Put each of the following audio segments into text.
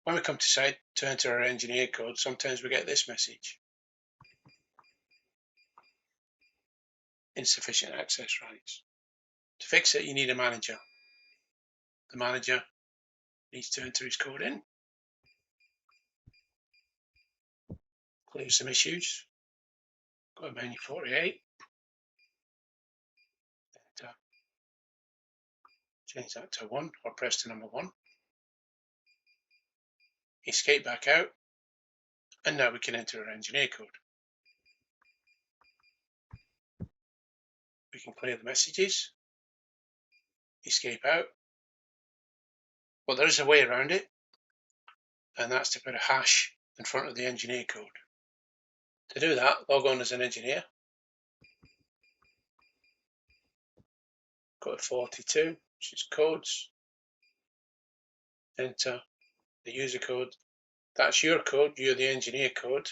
When we come to site to enter our engineer code, sometimes we get this message. Insufficient access rights. To fix it, you need a manager. The manager needs to enter his code in. Clear some issues. Go to menu 48. Enter. Change that to 1 or press the number 1. Escape back out. And now we can enter our engineer code. We can clear the messages. Escape out. Well, there is a way around it, and that's to put a hash in front of the engineer code. To do that, log on as an engineer. Go to 42, which is codes. Enter the user code. That's your code, you're the engineer code.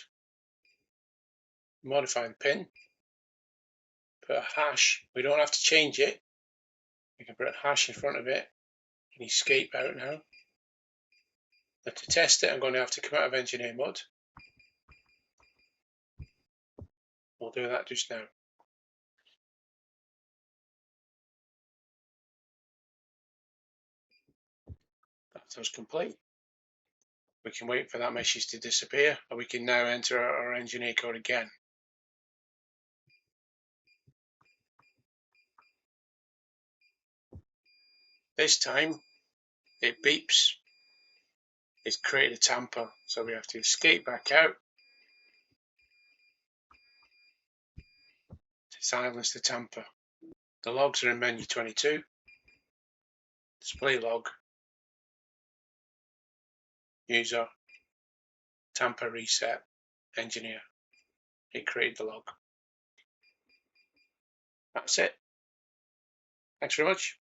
Modify the pin. Put a hash. We don't have to change it. We can put a hash in front of it and escape out now. Now to test it, I'm going to have to come out of engineer mode. We'll do that just now. That does complete. We can wait for that message to disappear, or we can now enter our engineer code again. This time it beeps. It's created a tamper, so we have to escape back out to silence the tamper. The logs are in menu 22. Display log. User. Tamper reset. Engineer. It created the log. That's it. Thanks very much.